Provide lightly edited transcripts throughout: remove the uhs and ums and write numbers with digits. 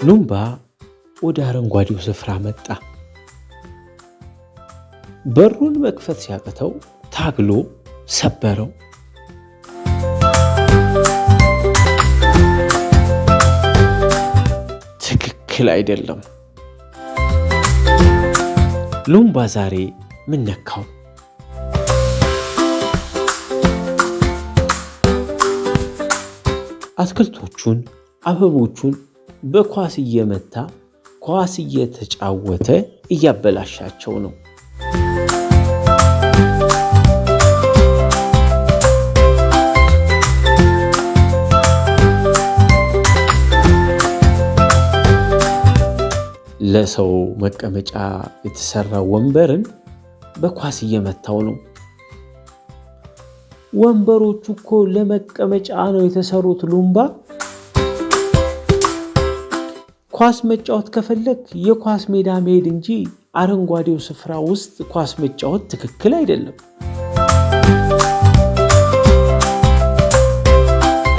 ሉምባ ወደ አረንጓዴው ስፍራ መጣ። በሩን መክፈት ሲያቅተው ታግሎ ሰበረው። ትክክል አይደለም። ሉምባ ዛሬ ምን ነካው? አትክልቶቹን፣ አበቦቹን በኳስ እየመታ ኳስ እየተጫወተ እያበላሻቸው ነው። ለሰው መቀመጫ የተሰራ ወንበርን በኳስ እየመታው ነው። ወንበሮቹ እኮ ለመቀመጫ ነው የተሰሩት። ሉምባ ኳስ መጫወት ከፈለክ የኳስ ሜዳ መሄድ እንጂ አረንጓዴው ስፍራ ውስጥ ኳስ መጫወት ትክክል አይደለም።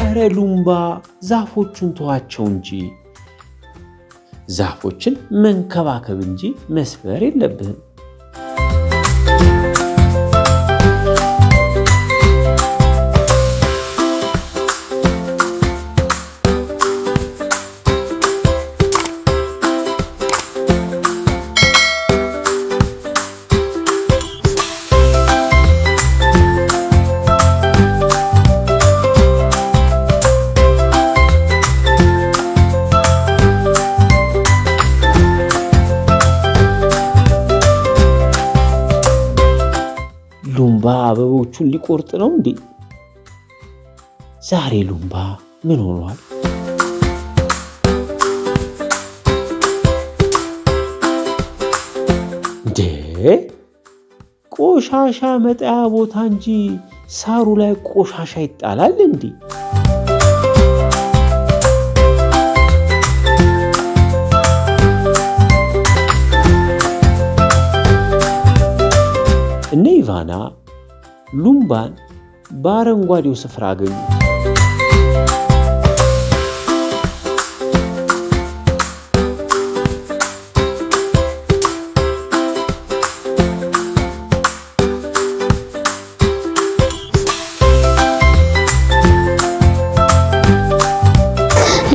ኧረ ሉምባ ዛፎቹን ተዋቸው እንጂ። ዛፎችን መንከባከብ እንጂ መስበር የለብህም። ሉምባ አበቦቹን ሊቆርጥ ነው እንዴ? ዛሬ ሉምባ ምን ሆኗል? እንዴ ቆሻሻ መጣያ ቦታ እንጂ ሳሩ ላይ ቆሻሻ ይጣላል እንዴ? እነ ኢቫና ሉምባን በአረንጓዴው ስፍራ አገኙት።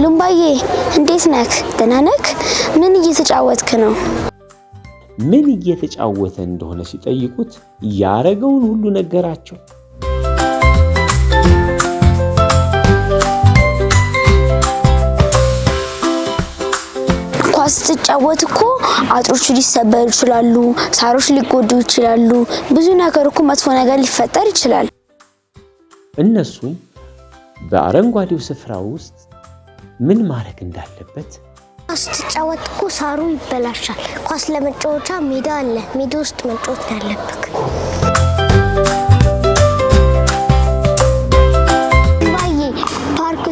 ሉምባዬ እንዴት ነህ? ደህና ነህ? ምን እየተጫወትክ ነው? ምን እየተጫወተ እንደሆነ ሲጠይቁት ያረገውን ሁሉ ነገራቸው። ኳስ ስትጫወት እኮ አጥሮች ሊሰበሩ ይችላሉ፣ ሳሮች ሊጎዱ ይችላሉ፣ ብዙ ነገር እኮ መጥፎ ነገር ሊፈጠር ይችላል። እነሱም በአረንጓዴው ስፍራ ውስጥ ምን ማድረግ እንዳለበት ስትጫወት እኮ ሳሩ ይበላሻል። ኳስ ለመጫወቻ ሜዳ አለ፣ ሜዳ ውስጥ መጫወት ያለብክ። ባዬ ፓርክ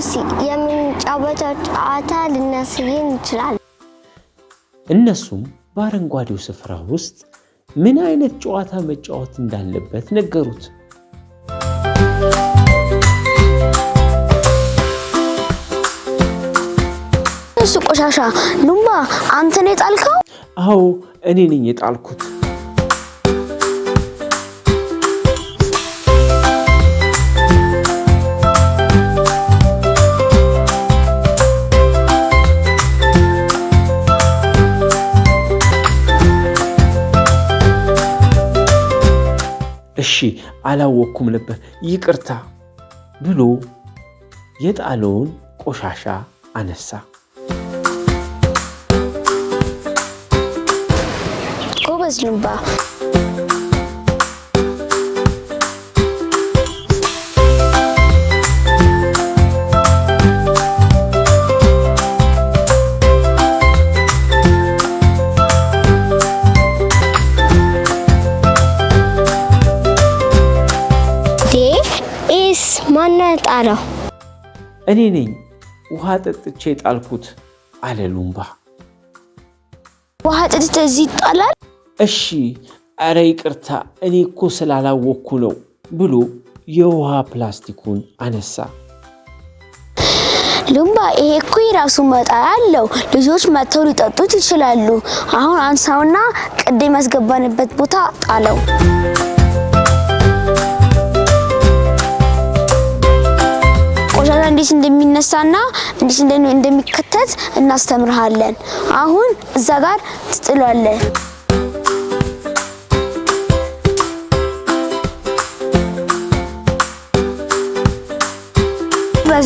የምንጫወተው ጨዋታ ልናሳየን ይችላል። እነሱም በአረንጓዴው ስፍራ ውስጥ ምን አይነት ጨዋታ መጫወት እንዳለበት ነገሩት። እሱ ቆሻሻ ሉምባ አንተ ነህ የጣልከው? አዎ እኔ ነኝ የጣልኩት። እሺ አላወኩም ነበር ይቅርታ ብሎ የጣለውን ቆሻሻ አነሳ። ጎበዝ ሉምባ። ማን ጣለው? እኔ ነኝ ውሃ ጠጥቼ ጣልኩት አለ ሉምባ። ውሃ ጠጥተህ እዚህ ይጣላል? እሺ ኧረ ይቅርታ እኔ እኮ ስላላወቅኩ ነው ብሎ የውሃ ፕላስቲኩን አነሳ። ሉምባ ይሄ እኮ የራሱ መጣያ አለው። ልጆች መተው ሊጠጡት ይችላሉ። አሁን አንሳውና ቅድም ያስገባንበት ቦታ ጣለው። ቆሻሻ እንዴት እንደሚነሳና እንዴት እንደሚከተት እናስተምርሃለን። አሁን እዛ ጋር ትጥሏለህ።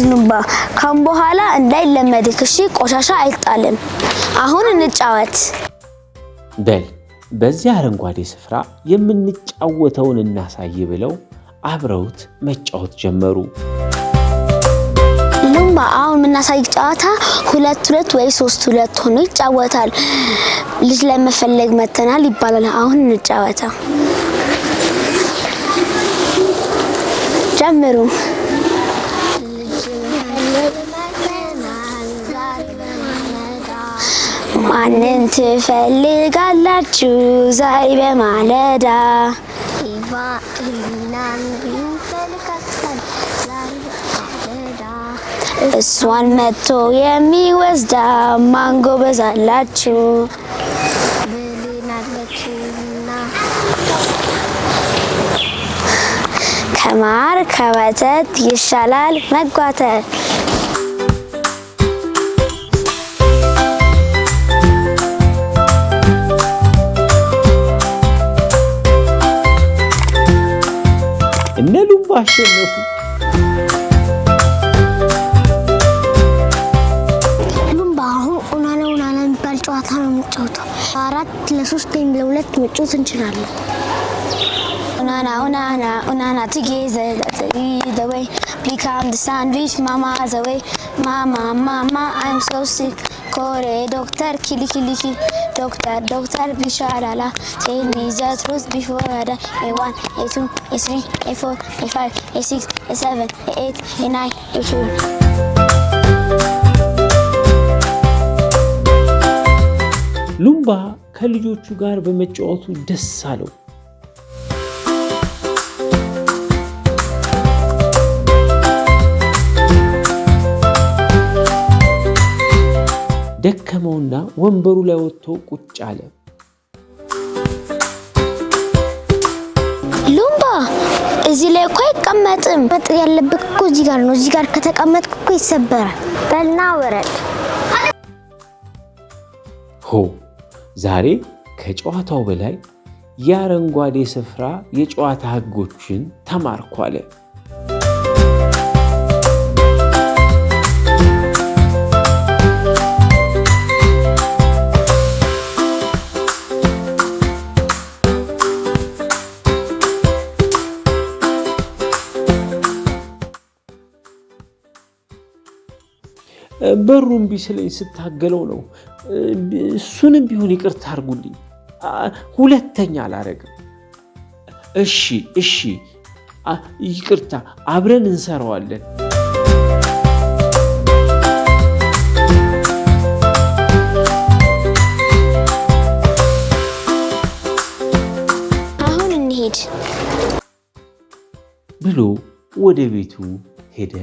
ሉምባ ካም በኋላ እንዳይለመድክ እሺ። ቆሻሻ አይጣልም። አሁን እንጫወት። በል በዚህ አረንጓዴ ስፍራ የምንጫወተውን እናሳይ ብለው አብረውት መጫወት ጀመሩ። ሉምባ አሁን የምናሳይ ጨዋታ 2-2 ወይ 3-2 ሆኖ ይጫወታል። ልጅ ለመፈለግ መተናል ይባላል። አሁን እንጫወታ። ጀምሩ። ማንን ትፈልጋላችሁ ዛሬ በማለዳ? እሷን መጥቶ የሚወስዳ ማን ጎበዝ አላችሁ? ከማር ከወተት ይሻላል መጓተት። እነ ሉምባ አሸነፉ። ሉምባ አሁን ኡናና የሚባል ጨዋታ ነው የምንጫወተው። 4-3 ወይም ለ2 መጫወት እንችላለን። ኡናና together the way become the sandwich mama's away mama I'm so sick kore doctor kili doctor bisharala tell me the truth before I die. A1 A2 A3 A4 A5 A6 A7 A8 A9 A10. ሉምባ ከልጆቹ ጋር በመጫወቱ ደስ አለው። ደከመውና ወንበሩ ላይ ወጥቶ ቁጭ አለ። ሉምባ እዚህ ላይ እኮ አይቀመጥም። መጥ ያለበት እኮ እዚህ ጋር ነው። እዚህ ጋር ከተቀመጥክ እኮ ይሰበራል። በልና ወረድ። ሆ ዛሬ ከጨዋታው በላይ የአረንጓዴ ስፍራ የጨዋታ ህጎችን ተማርኳል። በሩን ቢስለኝ ስታገለው ነው። እሱንም ቢሆን ይቅርታ አድርጉልኝ። ሁለተኛ አላረግም። እሺ ይቅርታ፣ አብረን እንሰራዋለን። አሁን እንሂድ ብሎ ወደ ቤቱ ሄደ።